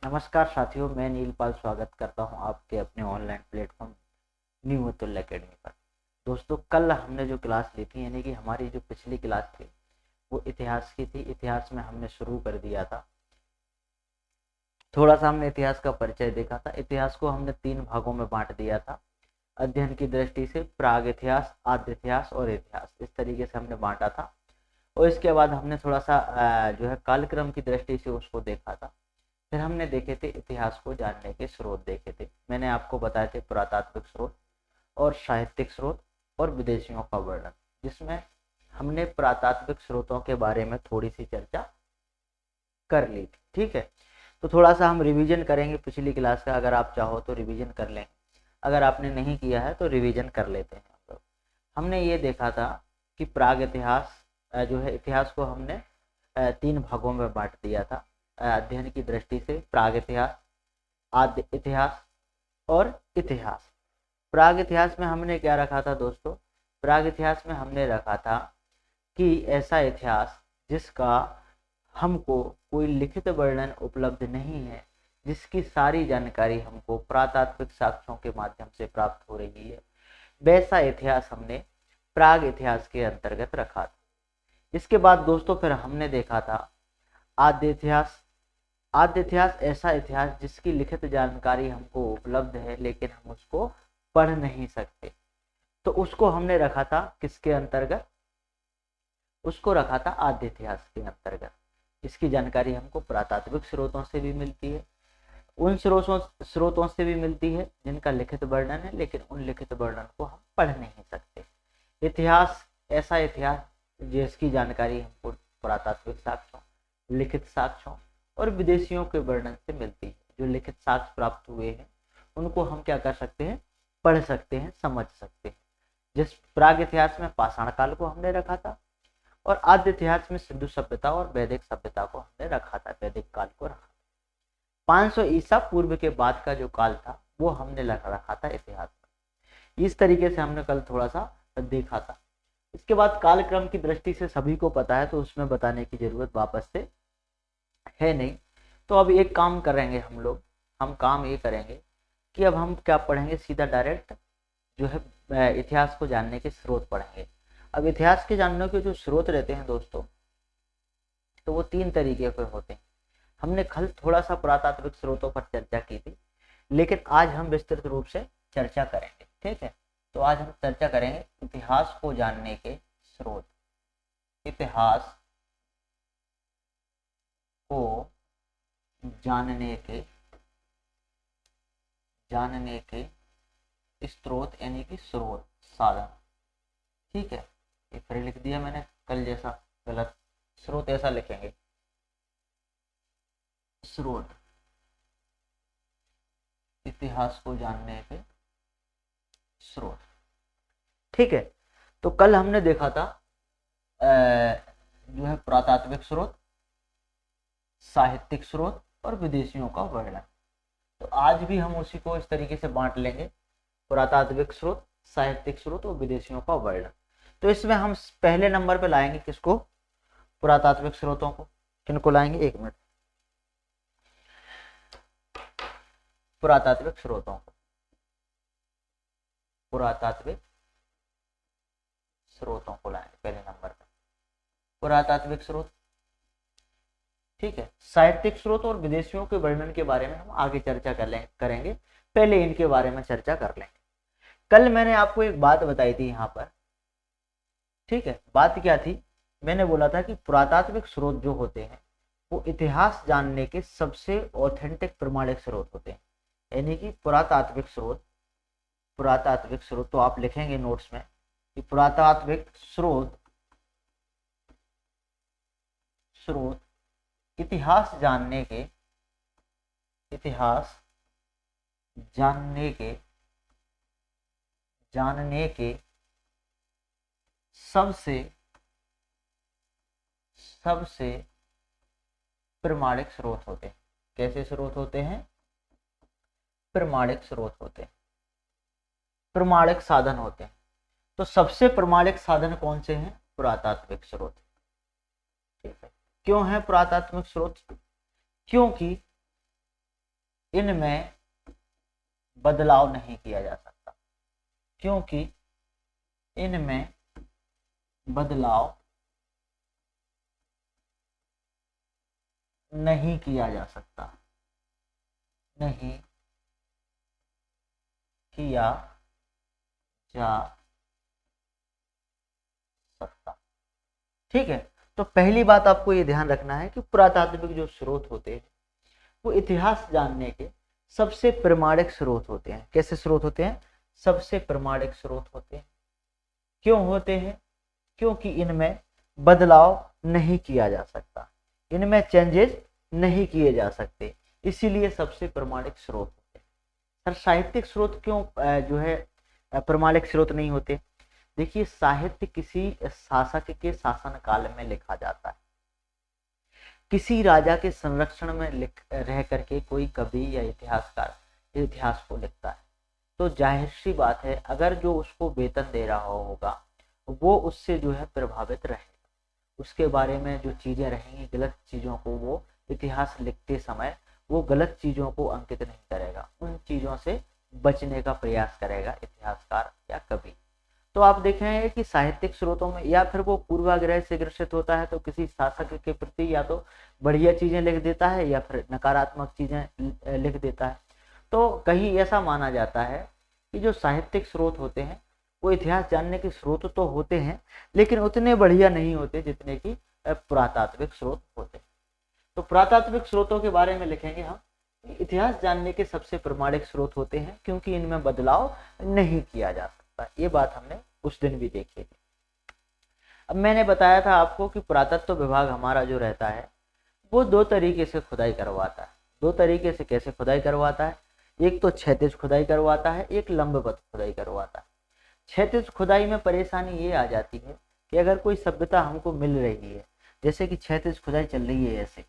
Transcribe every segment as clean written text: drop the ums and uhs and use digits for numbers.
नमस्कार साथियों, मैं नीलपाल स्वागत करता हूं आपके अपने online platform new Atul academy पर। दोस्तों, कल हमने जो क्लास ली थी, यानी कि हमारी जो पिछली क्लास थी वो इतिहास की थी। इतिहास में हमने शुरू कर दिया था, थोड़ा सा हमने इतिहास का परिचय देखा था। इतिहास को हमने 3 भागों में बांट दिया था। अध्ययन की दृष्टि से प्राग इतिहास, आद्य इतिहास और इतिहास, इस तरीके से हमने बांटा था। और इसके बाद हमने थोड़ा सा जो है कालक्रम की दृष्टि से उसको देखा था। फिर हमने देखे थे इतिहास को जानने के स्रोत देखे थे। मैंने आपको बताए थे पुरातात्विक स्रोत और साहित्यिक स्रोत और विदेशियों का वर्णन, जिसमें हमने पुरातात्विक स्रोतों के बारे में थोड़ी सी चर्चा कर ली थी। ठीक है, तो थोड़ा सा हम रिवीजन करेंगे पिछली क्लास का। अगर आप चाहो तो रिवीजन कर लेंगे, अगर आपने नहीं किया है तो रिवीजन कर लेते हैं हम लोग। हमने ये देखा था कि प्राग इतिहास जो है, इतिहास को हमने 3 भागों में बांट दिया था अध्ययन की दृष्टि से: प्राग इतिहास, आद्य इतिहास और इतिहास। प्राग इतिहास में हमने क्या रखा था दोस्तों? प्राग इतिहास में हमने रखा था कि ऐसा इतिहास जिसका हमको कोई लिखित वर्णन उपलब्ध नहीं है, जिसकी सारी जानकारी हमको पुरातात्विक साक्ष्यों के माध्यम से प्राप्त हो रही है, वैसा इतिहास हमने प्राग इतिहास के अंतर्गत रखा था। इसके बाद दोस्तों फिर हमने देखा था आद्य इतिहास। आद्य इतिहास ऐसा इतिहास जिसकी लिखित जानकारी हमको उपलब्ध है, लेकिन हम उसको पढ़ नहीं सकते। तो उसको हमने रखा था किसके अंतर्गत? उसको रखा था आद्य इतिहास के अंतर्गत। इसकी जानकारी हमको पुरातात्विक स्रोतों से भी मिलती है, उन स्रोतों से भी मिलती है जिनका लिखित वर्णन है, लेकिन उन लिखित वर्णन को हम पढ़ नहीं सकते। इतिहास ऐसा इतिहास जिसकी जानकारी हमको पुरातात्विक साक्ष्यों, लिखित साक्ष्यों और विदेशियों के वर्णन से मिलती है। जो लिखित साक्ष्य प्राप्त हुए हैं उनको हम क्या कर सकते हैं? पढ़ सकते हैं, समझ सकते हैं। जिस प्राग इतिहास में पाषाण काल को हमने रखा था, और आद्य इतिहास में सिंधु सभ्यता और वैदिक सभ्यता को हमने रखा था, वैदिक काल को रखा। 500 ईसा पूर्व के बाद का जो काल था वो हमने रखा था इतिहास में। इस तरीके से हमने कल थोड़ा सा देखा था। इसके बाद कालक्रम की दृष्टि से सभी को पता है, तो उसमें बताने की जरूरत वापस से है नहीं। तो अब एक काम करेंगे हम लोग, हम काम ये करेंगे कि अब हम क्या पढ़ेंगे, सीधा डायरेक्ट जो है इतिहास को जानने के स्रोत पढ़ेंगे। अब इतिहास के जानने के जो स्रोत रहते हैं दोस्तों, तो वो 3 तरीके के होते हैं। हमने कल थोड़ा सा पुरातात्विक स्रोतों पर चर्चा की थी, लेकिन आज हम विस्तृत रूप से चर्चा करेंगे। ठीक है, तो आज हम चर्चा करेंगे इतिहास को जानने के स्रोत। इतिहास को जानने के स्रोत, यानी कि स्रोत, साधन। ठीक है, ये फिर लिख दिया मैंने कल जैसा गलत, स्रोत ऐसा लिखेंगे, स्रोत, इतिहास को जानने के स्रोत। ठीक है, तो कल हमने देखा था जो है पुरातात्विक स्रोत, साहित्यिक स्रोत और विदेशियों का वर्णन। तो आज भी हम उसी को इस तरीके से बांट लेंगे: पुरातात्विक स्रोत, साहित्यिक स्रोत और विदेशियों का वर्णन। तो इसमें हम पहले नंबर पे लाएंगे किसको? पुरातात्विक स्रोतों को। किनको लाएंगे? 1 मिनट। पुरातात्विक स्रोतों को, पुरातात्विक स्रोतों को लाएंगे पहले नंबर पे, पुरातात्विक स्रोत। ठीक है, साहित्यिक स्रोत और विदेशियों के वर्णन के बारे में हम आगे चर्चा करेंगे, पहले इनके बारे में चर्चा कर लेंगे। कल मैंने आपको एक बात बताई थी यहाँ पर। ठीक है, बात क्या थी? मैंने बोला था कि पुरातात्विक स्रोत जो होते हैं वो इतिहास जानने के सबसे ऑथेंटिक प्रमाणिक स्रोत होते हैं। यानी कि पुरातात्विक स्रोत, पुरातात्विक स्रोत, तो आप लिखेंगे नोट्स में कि पुरातात्विक स्रोत इतिहास जानने के, इतिहास जानने के सबसे प्रमाणिक स्रोत होते हैं। कैसे स्रोत होते हैं? प्रमाणिक स्रोत होते हैं, प्रमाणिक साधन होते हैं। तो सबसे प्रमाणिक साधन कौन से हैं? पुरातात्विक स्रोत। ठीक है, क्यों है पुरातात्विक स्रोत? क्योंकि इनमें बदलाव नहीं किया जा सकता, क्योंकि इनमें बदलाव नहीं किया जा सकता, नहीं किया जा सकता। ठीक है, तो पहली बात आपको ये ध्यान रखना है कि पुरातात्विक जो स्रोत होते हैं वो इतिहास जानने के सबसे प्रमाणिक स्रोत होते हैं। कैसे स्रोत होते हैं? सबसे प्रमाणिक स्रोत होते हैं। क्यों होते हैं? क्योंकि इनमें बदलाव नहीं किया जा सकता, इनमें चेंजेस नहीं किए जा सकते, इसीलिए सबसे प्रमाणिक स्रोत होते हैं। सर साहित्यिक स्रोत क्यों जो है प्रमाणिक स्रोत नहीं होते? देखिए, साहित्य किसी शासक के शासन काल में लिखा जाता है, किसी राजा के संरक्षण में रह करके कोई कवि या इतिहासकार इतिहास को लिखता है, तो जाहिर सी बात है अगर जो उसको वेतन दे रहा होगा वो उससे जो है प्रभावित रहेगा, उसके बारे में जो चीजें रहेंगी, गलत चीजों को वो इतिहास लिखते समय वो गलत चीजों को अंकित नहीं करेगा, उन चीजों से बचने का प्रयास करेगा इतिहासकार या कवि। तो आप देखेंगे कि साहित्यिक स्रोतों में या फिर वो पूर्वाग्रह से ग्रसित होता है तो किसी शासक के प्रति या तो बढ़िया चीजें लिख देता है या फिर नकारात्मक चीजें लिख देता है। तो कहीं ऐसा माना जाता है कि जो साहित्यिक स्रोत होते हैं वो इतिहास जानने के स्रोत तो होते हैं, लेकिन उतने बढ़िया नहीं होते जितने कि पुरातात्विक स्रोत होते हैं। तो पुरातात्विक स्रोतों के बारे में लिखेंगे हम, इतिहास जानने के सबसे प्रमाणिक स्रोत होते हैं क्योंकि इनमें बदलाव नहीं किया जा सकता। ये बात हमने उस दिन भी देखी थी। अब मैंने बताया था आपको कि पुरातत्व विभाग हमारा जो रहता है वो दो तरीके से खुदाई करवाता है। दो तरीके से कैसे खुदाई करवाता है? एक तो क्षैतिज खुदाई करवाता है, एक लंबवत खुदाई करवाता है। क्षैतिज खुदाई में परेशानी ये आ जाती है कि अगर कोई सभ्यता हमको मिल रही है, जैसे कि क्षैतिज खुदाई चल रही है, ऐसे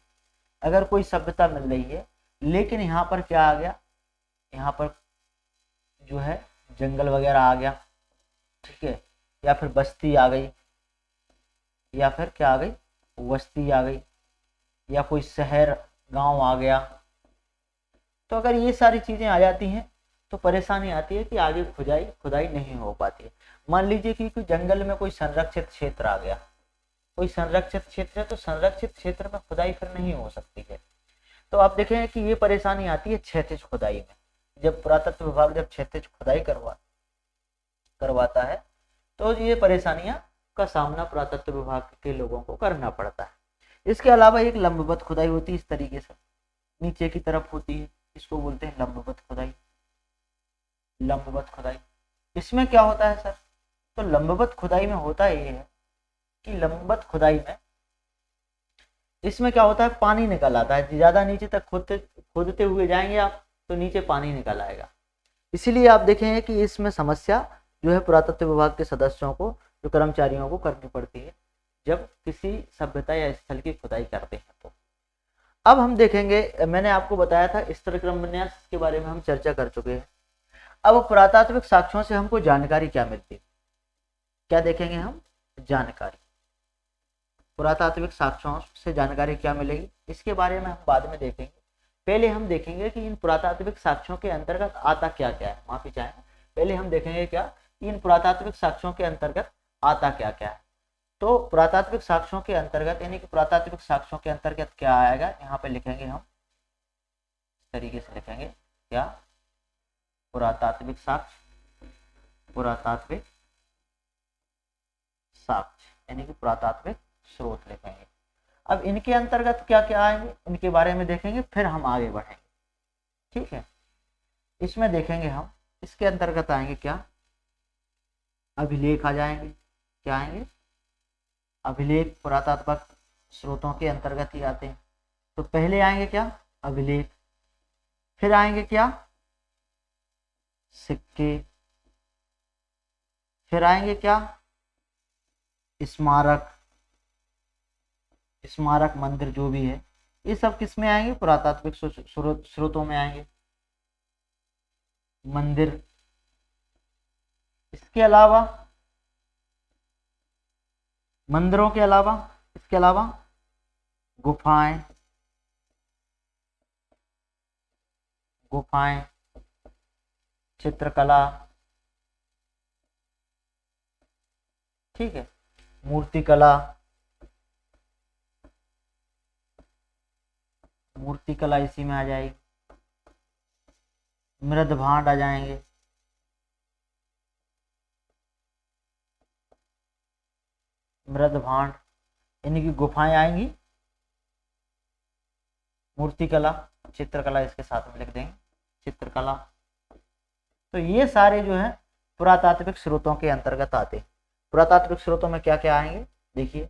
अगर कोई सभ्यता मिल रही है लेकिन यहाँ पर क्या आ गया, यहाँ पर जो है जंगल वगैरह आ गया, ठीक है, या फिर बस्ती आ गई, या फिर क्या आ गई, बस्ती आ गई, या कोई शहर गांव आ गया, तो अगर ये सारी चीजें आ जाती हैं तो परेशानी आती है कि आगे खुदाई नहीं हो पाती है। मान लीजिए कि कोई जंगल में कोई संरक्षित क्षेत्र आ गया, कोई संरक्षित क्षेत्र है तो संरक्षित क्षेत्र में खुदाई फिर नहीं हो सकती है। तो आप देखें कि ये परेशानी आती है क्षैतिज खुदाई में। जब पुरातत्व विभाग जब क्षैतिज खुदाई करवाता है तो ये परेशानियां का सामना पुरातत्व विभाग के लोगों को करना पड़ता है। इसके अलावा एक लंबवत खुदाई होती है, इस तरीके से नीचे की तरफ होती है, इसको बोलते हैं लंबवत खुदाई। लंबवत खुदाई इसमें क्या होता है सर? तो लंबवत खुदाई में होता ये है कि लंबवत खुदाई में इसमें क्या होता है, पानी निकल आता है, ज्यादा नीचे तक खोदते हुए जाएंगे आप तो नीचे पानी निकल आएगा। इसीलिए आप देखेंगे कि इसमें समस्या जो है पुरातत्व विभाग के सदस्यों को, जो कर्मचारियों को करनी पड़ती है जब किसी सभ्यता या स्थल की खुदाई करते हैं। तो अब हम देखेंगे, मैंने आपको बताया था स्तर क्रम विन्यास के बारे में हम चर्चा कर चुके हैं। अब पुरातात्विक साक्ष्यों से हमको जानकारी क्या मिलती है? क्या देखेंगे हम? जानकारी। पुरातात्विक साक्ष्यों से जानकारी क्या मिलेगी इसके बारे में हम बाद में देखेंगे। पहले हम देखेंगे कि इन पुरातात्विक साक्ष्यों के अंतर्गत आता क्या क्या है। माफी चाहें, पहले हम देखेंगे क्या इन पुरातात्विक साक्ष्यों के अंतर्गत आता क्या क्या है। तो पुरातात्विक साक्ष्यों के अंतर्गत यानी कि पुरातात्विक साक्ष्यों के अंतर्गत क्या आएगा, यहाँ पे लिखेंगे हम, इस तरीके से लिखेंगे क्या, पुरातात्विक साक्ष्य, पुरातात्विक साक्ष्य यानी कि पुरातात्विक स्रोत लिखेंगे। अब इनके अंतर्गत क्या क्या आएंगे इनके बारे में देखेंगे, फिर हम आगे बढ़ेंगे। ठीक है, इसमें देखेंगे हम, इसके अंतर्गत आएंगे क्या, अभिलेख आ जाएंगे। क्या आएंगे? अभिलेख पुरातात्विक स्रोतों के अंतर्गत ही आते हैं। तो पहले आएंगे क्या, अभिलेख, फिर आएंगे क्या, सिक्के, फिर आएंगे क्या, स्मारक, स्मारक मंदिर जो भी है, ये सब किस में आएंगे, पुरातात्विक स्रोतों में आएंगे, मंदिर। इसके अलावा मंदिरों के अलावा इसके अलावा गुफाएं, गुफाएं, चित्रकला, ठीक है, मूर्तिकला, मूर्तिकला इसी में आ जाएगी, मृद भांड आ जाएंगे, मृद भांड, यानी कि गुफाएं आएंगी, मूर्तिकला, चित्रकला इसके साथ में लिख देंगे, चित्रकला। तो ये सारे जो है पुरातात्विक स्रोतों के अंतर्गत आते हैं। पुरातात्विक स्रोतों में क्या क्या आएंगे, देखिए,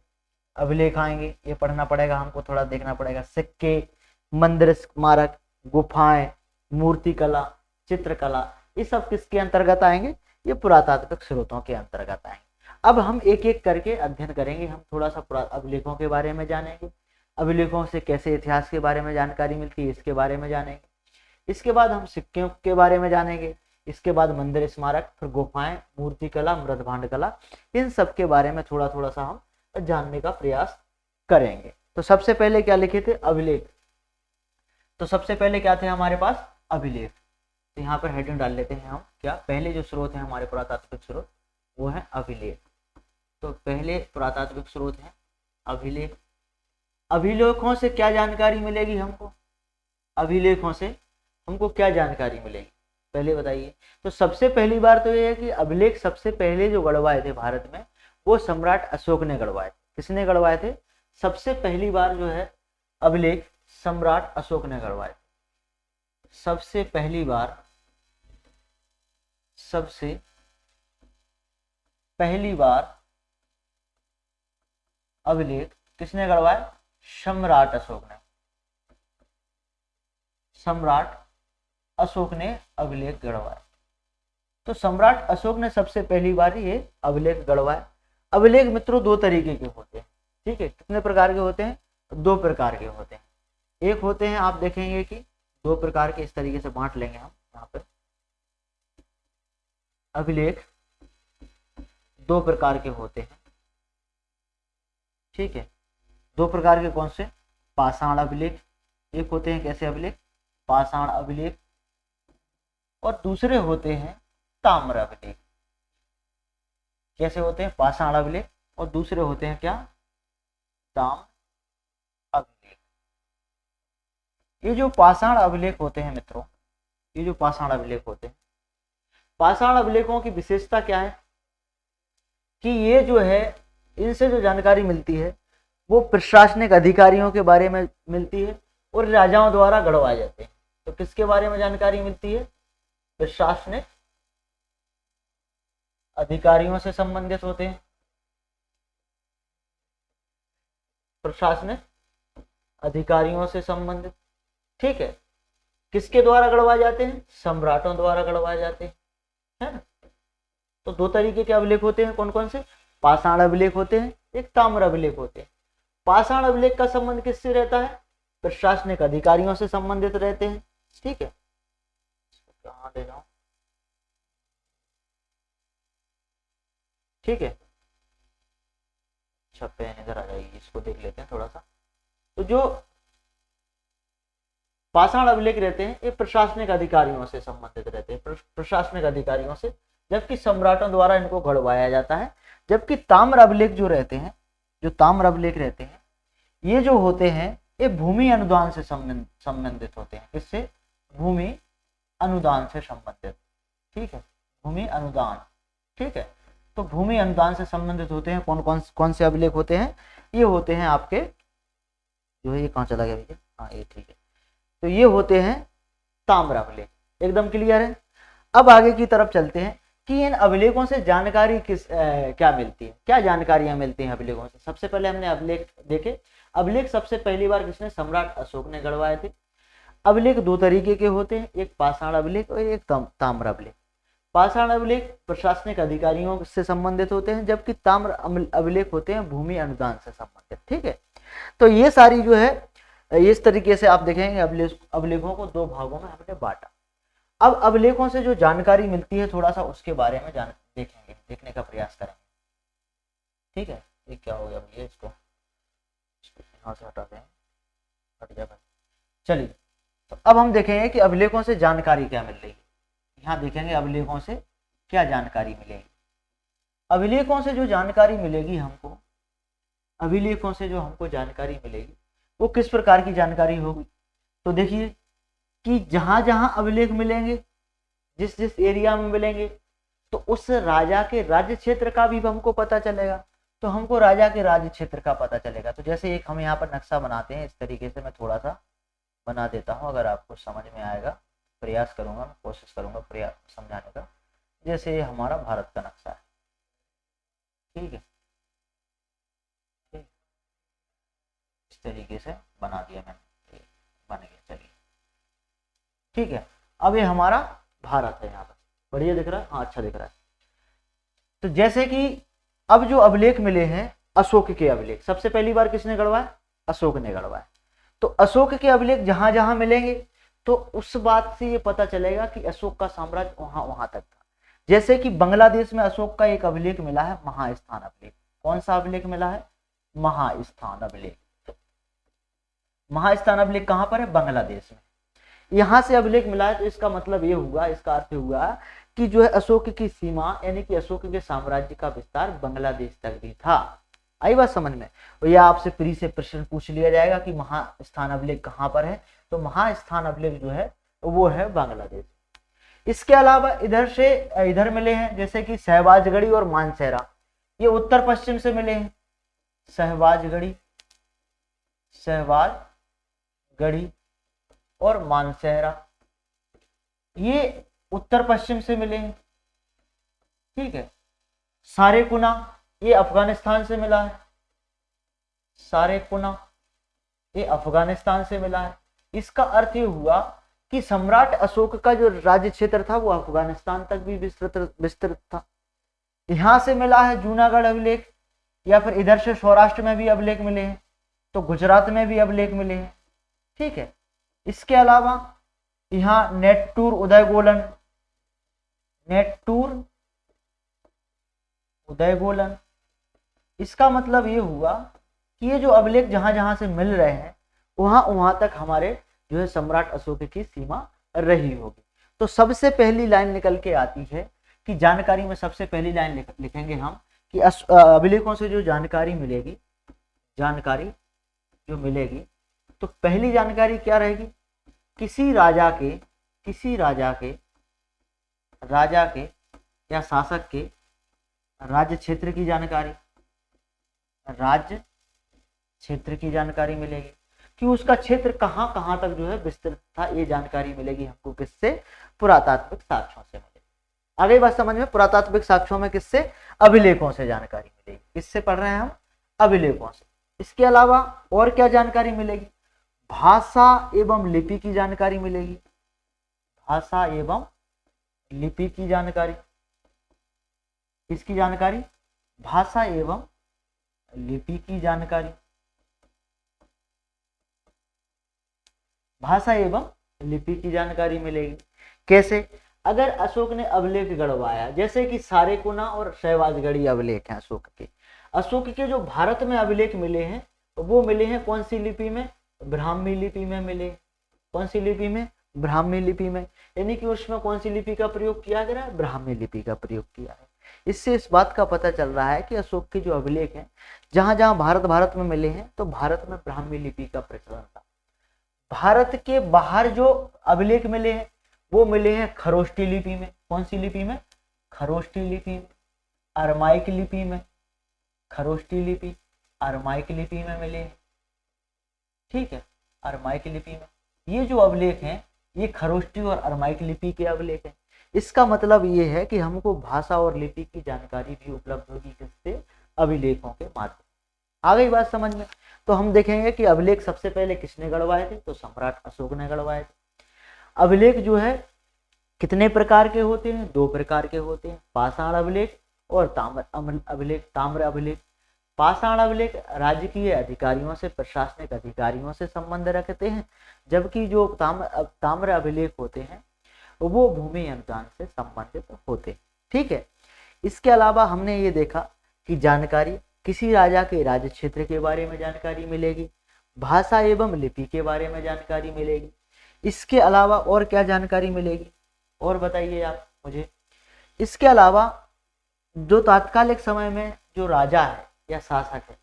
अभिलेख आएंगे, ये पढ़ना पड़ेगा हमको, थोड़ा देखना पड़ेगा, सिक्के, मंदिर स्मारक, गुफाएं, मूर्तिकला, चित्रकला, ये सब किसके अंतर्गत आएंगे, ये पुरातात्विक स्रोतों के अंतर्गत आएंगे। अब हम एक एक करके अध्ययन करेंगे, हम थोड़ा सा अभिलेखों के बारे में जानेंगे, अभिलेखों से कैसे इतिहास के बारे में जानकारी मिलती है इसके बारे में जानेंगे, इसके बाद हम सिक्कों के बारे में जानेंगे, इसके बाद मंदिर स्मारक, फिर गुफाएं, मूर्तिकला, मृदभांड कला, इन सब के बारे में थोड़ा थोड़ा सा हम जानने का प्रयास करेंगे। तो सबसे पहले क्या लिखे थे, अभिलेख। तो सबसे पहले क्या थे हमारे पास, अभिलेख। तो यहाँ पर हेडिंग डाल लेते हैं हम, क्या पहले जो स्रोत है हमारे पुरातात्विक स्रोत वो है अभिलेख। तो पहले पुरातात्विक स्रोत है अभिलेख। अभिलेखों से क्या जानकारी मिलेगी हमको, अभिलेखों से हमको क्या जानकारी मिलेगी, पहले बताइए। तो सबसे पहली बार तो ये है कि अभिलेख सबसे पहले जो गढ़वाए थे भारत में वो सम्राट अशोक ने गढ़वाए थे। किसने गढ़वाए थे, सबसे पहली बार जो है अभिलेख सम्राट अशोक ने गढ़वाए थे। सबसे पहली बार, सबसे पहली बार अभिलेख किसने गढ़वाए, सम्राट अशोक ने, सम्राट अशोक ने अभिलेख गढ़वाए। तो सम्राट अशोक ने सबसे पहली बार ये अभिलेख गढ़वाए। अभिलेख मित्रों दो तरीके के होते हैं, ठीक है, कितने प्रकार के होते हैं, दो प्रकार के होते हैं। एक होते हैं, आप देखेंगे कि दो प्रकार के, इस तरीके से बांट लेंगे हम यहाँ पर, अभिलेख दो प्रकार के होते हैं, ठीक है, दो प्रकार के कौन से, पाषाण अभिलेख, एक होते हैं कैसे अभिलेख, पाषाण अभिलेख, और दूसरे होते हैं ताम्र अभिलेख। कैसे होते हैं, पाषाण अभिलेख, और दूसरे होते हैं क्या, ताम्र अभिलेख। ये जो पाषाण अभिलेख होते हैं मित्रों, ये जो पाषाण अभिलेख होते हैं, पाषाण अभिलेखों की विशेषता क्या है कि ये जो है, इनसे जो जानकारी मिलती है वो प्रशासनिक अधिकारियों के बारे में मिलती है और राजाओं द्वारा गढ़वाए जाते हैं। तो किसके बारे में जानकारी मिलती है, प्रशासनिक अधिकारियों से संबंधित होते हैं, प्रशासनिक अधिकारियों से संबंधित, ठीक है। किसके द्वारा गढ़वाए जाते हैं, सम्राटों द्वारा गढ़वाए जाते हैं, है ना। तो दो तरीके के अभिलेख होते हैं, कौन कौन से, पाषाण अभिलेख होते हैं, एक ताम्र अभिलेख होते हैं। पाषाण अभिलेख का संबंध किससे रहता है, प्रशासनिक अधिकारियों से संबंधित रहते हैं, ठीक है। कहाँ ले जाऊं, ठीक है, अच्छा पेन इधर आ जाएगी, इसको देख लेते हैं थोड़ा सा। तो जो पाषाण अभिलेख रहते हैं ये प्रशासनिक अधिकारियों से संबंधित रहते हैं, प्रशासनिक अधिकारियों से, जबकि सम्राटों द्वारा इनको गढ़वाया जाता है। जबकि ताम्र अभिलेख जो रहते हैं, जो ताम्र अभिलेख रहते हैं, ये जो होते हैं ये भूमि अनुदान से संबंधित होते हैं। किससे, भूमि अनुदान से संबंधित, ठीक है, भूमि अनुदान, ठीक है। तो भूमि अनुदान से संबंधित होते हैं। कौन से अभिलेख होते हैं, ये होते हैं आपके, जो है ये कहाँ चला गया भैया, हाँ ये ठीक है, तो ये होते हैं ताम्र अभिलेख। एकदम क्लियर है। अब आगे की तरफ चलते हैं कि इन अभिलेखों से जानकारी क्या मिलती है, क्या जानकारियां मिलती हैं अभिलेखों से। सबसे पहले हमने अभिलेख देखे। अभिलेख सबसे पहली बार किसने, सम्राट अशोक ने गढ़वाए थे। अभिलेख दो तरीके के होते हैं, एक पाषाण अभिलेख और एक ताम्र अभिलेख। पाषाण अभिलेख प्रशासनिक अधिकारियों से संबंधित होते हैं, जबकि ताम्र अभिलेख होते हैं भूमि अनुदान से संबंधित, ठीक है। तो ये सारी जो है, इस तरीके से आप देखेंगे अभिलेखों को दो भागों में हमने बांटा। अब अभिलेखों से जो जानकारी मिलती है थोड़ा सा उसके बारे में देखेंगे, देखने का प्रयास करेंगे, ठीक है। ये क्या हो गया भैया, इसको यहाँ से हटा दें, हट गया भाई, चलिए तो अब हम देखेंगे कि अभिलेखों से जानकारी क्या मिल रही है। यहाँ देखेंगे अभिलेखों से क्या जानकारी मिलेगी। अभिलेखों से जो जानकारी मिलेगी हमको, अभिलेखों से जो हमको जानकारी मिलेगी वो किस प्रकार की जानकारी होगी। तो देखिए कि जहां जहां अभिलेख मिलेंगे, जिस जिस एरिया में मिलेंगे, तो उस राजा के राज्य क्षेत्र का भी हमको पता चलेगा। तो हमको राजा के राज्य क्षेत्र का पता चलेगा। तो जैसे एक हम यहाँ पर नक्शा बनाते हैं, इस तरीके से मैं थोड़ा सा बना देता हूँ, अगर आपको समझ में आएगा प्रयास करूंगा, मैं कोशिश करूंगा प्रयास समझाने का। जैसे हमारा भारत का नक्शा है, ठीक है, इस तरीके से बना दिया मैंने, बन गया, चलिए ठीक है। अब ये हमारा भारत है, यहाँ पर बढ़िया दिख रहा है, हाँ अच्छा दिख रहा है। तो जैसे कि अब जो अभिलेख मिले हैं अशोक के अभिलेख, सबसे पहली बार किसने गढ़वाए, अशोक ने गढ़वाए। तो अशोक के अभिलेख जहां जहां मिलेंगे तो उस बात से ये पता चलेगा कि अशोक का साम्राज्य वहां वहां तक था। जैसे कि बांग्लादेश में अशोक का एक अभिलेख मिला है, महास्थान अभिलेख। कौन सा अभिलेख मिला है, महास्थान अभिलेख। महास्थान अभिलेख कहां पर है, बांग्लादेश में। यहां से अभिलेख मिला है, तो इसका मतलब ये हुआ, इसका अर्थ हुआ कि जो है अशोक की सीमा यानी कि अशोक के साम्राज्य का विस्तार बांग्लादेश तक भी था। आई बात समझ में। और यह आपसे प्री से प्रश्न पूछ लिया जाएगा कि महास्थान अभिलेख कहां पर है, तो महास्थान अभिलेख जो है वो है बांग्लादेश। इसके अलावा इधर से इधर मिले हैं, जैसे कि शहबाजगढ़ी और मानसेरा, ये उत्तर पश्चिम से मिले हैं। शहबाजगढ़ी, शहबाजगढ़ी और मानसेरा ये उत्तर पश्चिम से मिले हैं, ठीक है। सारेकुना ये अफगानिस्तान से मिला है, सारेकुना ये अफगानिस्तान से मिला है। इसका अर्थ ये हुआ कि सम्राट अशोक का जो राज्य क्षेत्र था वो अफगानिस्तान तक भी विस्तृत था। यहां से मिला है जूनागढ़ अभिलेख, या फिर इधर से सौराष्ट्र में भी अभिलेख मिले हैं, तो गुजरात में भी अभिलेख मिले हैं, ठीक है। इसके अलावा यहाँ नेट्टूर उदयगोलन, नेट्टूर उदयगोलन, इसका मतलब ये हुआ कि ये जो अभिलेख जहां जहां से मिल रहे हैं वहां वहां तक हमारे जो है सम्राट अशोक की सीमा रही होगी। तो सबसे पहली लाइन निकल के आती है कि जानकारी में सबसे पहली लाइन लिखेंगे हम कि अभिलेखों से जो जानकारी मिलेगी, जानकारी जो मिलेगी, तो पहली जानकारी क्या रहेगी, किसी राजा के या शासक के राज्य क्षेत्र की जानकारी, राज्य क्षेत्र की जानकारी मिलेगी कि उसका क्षेत्र कहां कहां तक जो है विस्तृत था। ये जानकारी मिलेगी हमको किससे, पुरातात्विक साक्ष्यों से मिलेगी। आगे बात समझ में, पुरातात्विक साक्ष्यों में किससे, अभिलेखों से जानकारी मिलेगी। किससे पढ़ रहे हैं हम, अभिलेखों से। इसके अलावा और क्या जानकारी मिलेगी, भाषा एवं लिपि की जानकारी मिलेगी, भाषा एवं लिपि की जानकारी। किसकी जानकारी, भाषा एवं लिपि की जानकारी, भाषा एवं लिपि की जानकारी मिलेगी। कैसे, अगर अशोक ने अभिलेख गढ़वाया, जैसे कि सारेकुना और शहबाजगढ़ी अभिलेख हैं अशोक के। अशोक के जो भारत में अभिलेख मिले हैं वो मिले हैं कौन सी लिपि में, ब्राह्मी लिपि में मिले। कौन सी लिपि में, ब्राह्मी लिपि में, यानी कि उसमें कौन सी लिपि का प्रयोग किया गया है, ब्राह्मी लिपि का प्रयोग किया है। इससे इस बात का पता चल रहा है कि अशोक के जो अभिलेख हैं जहां जहां भारत में मिले हैं तो भारत में ब्राह्मी लिपि का प्रचलन था। भारत के बाहर जो अभिलेख मिले हैं वो मिले हैं खरोष्टी लिपि में। कौन सी लिपि में, खरोष्टी लिपि में, अरमाइक लिपि में, खरोष्टी लिपि अरमाइक लिपि में मिले हैं, ठीक है, अरमाइक लिपि में। ये जो अभिलेख हैं ये खरोष्टी और अरमाइक लिपि के अभिलेख हैं। इसका मतलब ये है कि हमको भाषा और लिपि की जानकारी भी उपलब्ध होगी किससे, अभिलेखों के माध्यम। आ गई बात समझ में। तो हम देखेंगे कि अभिलेख सबसे पहले किसने गढ़वाए थे, तो सम्राट अशोक ने गढ़वाए थे। अभिलेख जो है कितने प्रकार के होते हैं, दो प्रकार के होते हैं, पाषाण अभिलेख और ताम्र अभिलेख। ताम्र अभिलेख, पाषाण अभिलेख राजकीय अधिकारियों से, प्रशासनिक अधिकारियों से संबंध रखते हैं, जबकि जो ताम्र अभिलेख होते हैं वो भूमि अनुदान से संबंधित होते हैं, ठीक है। इसके अलावा हमने ये देखा कि जानकारी किसी राजा के राज्य क्षेत्र के बारे में जानकारी मिलेगी, भाषा एवं लिपि के बारे में जानकारी मिलेगी। इसके अलावा और क्या जानकारी मिलेगी, और बताइए आप मुझे। इसके अलावा जो तात्कालिक समय में जो राजा है या शासक है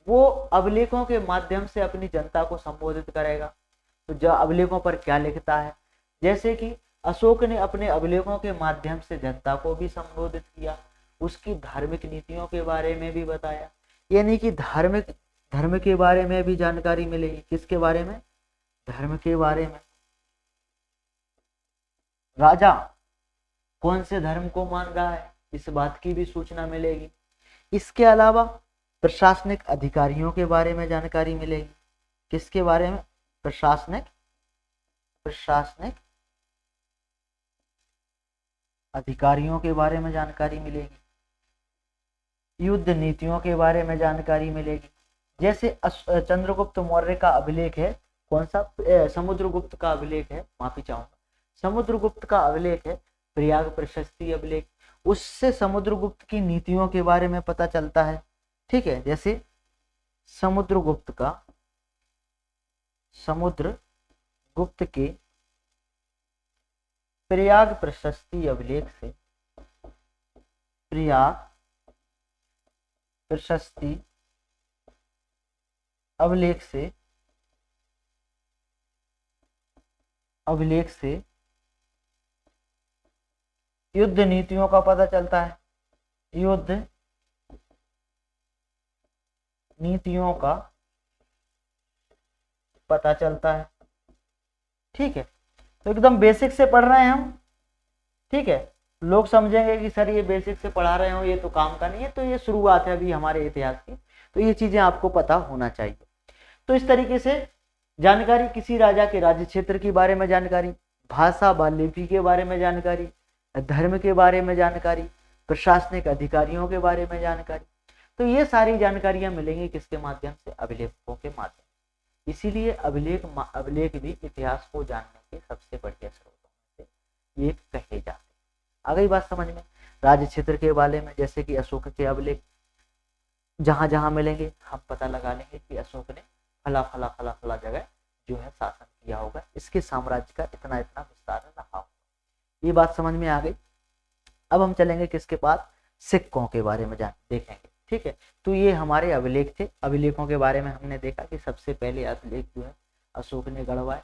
वो अभिलेखों के माध्यम से अपनी जनता को संबोधित करेगा। तो जो अभिलेखों पर क्या लिखता है, जैसे कि अशोक ने अपने अभिलेखों के माध्यम से जनता को भी संबोधित किया, उसकी धार्मिक नीतियों के बारे में भी बताया, यानी कि धर्म के बारे में भी जानकारी मिलेगी। किसके बारे में, धर्म के बारे में। राजा कौन से धर्म को मान रहा है इस बात की भी सूचना मिलेगी। इसके अलावा प्रशासनिक अधिकारियों के बारे में जानकारी मिलेगी। किसके बारे में, प्रशासनिक अधिकारियों के बारे में जानकारी मिलेगी। युद्ध नीतियों के बारे में जानकारी मिलेगी। जैसे चंद्रगुप्त मौर्य का अभिलेख है, कौन सा, समुद्रगुप्त का अभिलेख है, माफी चाहूंगा, समुद्रगुप्त का अभिलेख है प्रयाग प्रशस्ति अभिलेख। उससे समुद्रगुप्त की नीतियों के बारे में पता चलता है। ठीक है, जैसे समुद्रगुप्त के प्रयाग प्रशस्ति अभिलेख से, प्रयाग प्रशस्ति अभिलेख से युद्ध नीतियों का पता चलता है। युद्ध नीतियों का पता चलता है। ठीक है, तो एकदम बेसिक से पढ़ रहे हैं हम। ठीक है, लोग समझेंगे कि सर ये बेसिक से पढ़ा रहे हो, ये तो काम का नहीं है, तो ये शुरुआत है अभी हमारे इतिहास की, तो ये चीजें आपको पता होना चाहिए। तो इस तरीके से जानकारी, किसी राजा के राज्य क्षेत्र के बारे में जानकारी, भाषा व लिपि के बारे में जानकारी, धर्म के बारे में जानकारी, प्रशासनिक अधिकारियों के बारे में जानकारी, तो ये सारी जानकारियां मिलेंगी किसके माध्यम से, अभिलेखों के माध्यम से। इसीलिए अभिलेख भी इतिहास को जानने के सबसे बढ़िया स्रोतों में से एक कहे जाते हैं। आ गई बात समझ में। राज्य क्षेत्र के बारे में, जैसे कि अशोक के अभिलेख जहां जहां मिलेंगे हम पता लगा लेंगे कि अशोक ने फला फला फला फला जगह जो है शासन किया होगा, इसके साम्राज्य का इतना इतना विस्तार रहा होगा। ये बात समझ में आ गई। अब हम चलेंगे किसके पास, सिक्कों के बारे में देखेंगे। ठीक है, तो ये हमारे अभिलेख थे। अभिलेखों के बारे में हमने देखा कि सबसे पहले अभिलेख जो है अशोक ने गढ़वाए।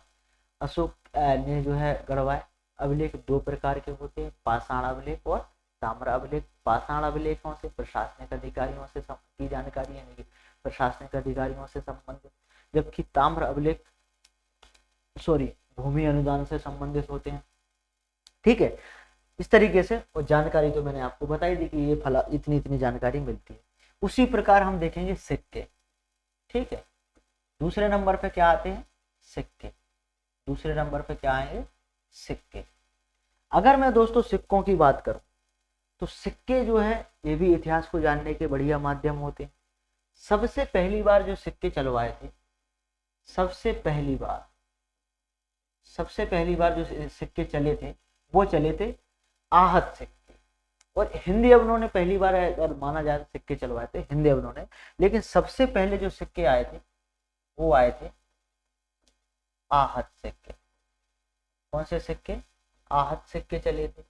अशोक ने जो है गढ़वाए। अभिलेख दो प्रकार के होते हैं, पाषाण अभिलेख और ताम्र अभिलेख। पाषाण अभिलेखों से प्रशासनिक अधिकारियों से की जानकारी, यानी कि प्रशासनिक अधिकारियों से संबंधित, जबकि ताम्र अभिलेख भूमि अनुदान से संबंधित होते हैं। ठीक है, इस तरीके से, और जानकारी तो मैंने आपको बताई दी कि ये फला इतनी इतनी जानकारी मिलती है। उसी प्रकार हम देखेंगे सिक्के। ठीक है, दूसरे नंबर पे क्या आते हैं, सिक्के। दूसरे नंबर पे क्या आएंगे, सिक्के। अगर मैं दोस्तों सिक्कों की बात करूं तो सिक्के जो है ये भी इतिहास को जानने के बढ़िया माध्यम होते हैं। सबसे पहली बार जो सिक्के चलवाए थे, सबसे पहली बार जो सिक्के चले थे वो चले थे आहत सिक्के। और हिंदी अवनों ने पहली बार, अगर माना जाए तो सिक्के चलवाए थे हिंदी अवनों ने, लेकिन सबसे पहले जो सिक्के आए थे वो आए थे आहत सिक्के। कौन से सिक्के, आहत सिक्के चले थे।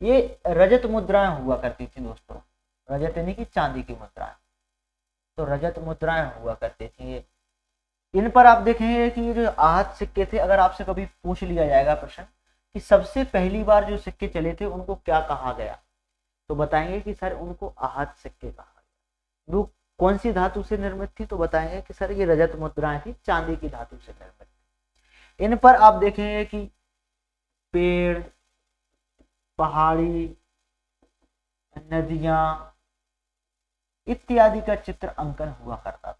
ये रजत मुद्राएं हुआ करती थी दोस्तों, रजत यानी कि चांदी की मुद्राएं, तो रजत मुद्राएं हुआ करती थी ये। इन पर आप देखेंगे कि ये जो आहत सिक्के थे, अगर आपसे कभी पूछ लिया जाएगा प्रश्न कि सबसे पहली बार जो सिक्के चले थे उनको क्या कहा गया, तो बताएंगे कि सर उनको आहत सिक्के कहा गया। वो कौन सी धातु से निर्मित थी, तो बताएंगे कि सर ये रजत मुद्राएं थी, चांदी की धातु से निर्मित थी। इन पर आप देखेंगे कि पेड़, पहाड़ी, नदियां इत्यादि का चित्र अंकन हुआ करता था।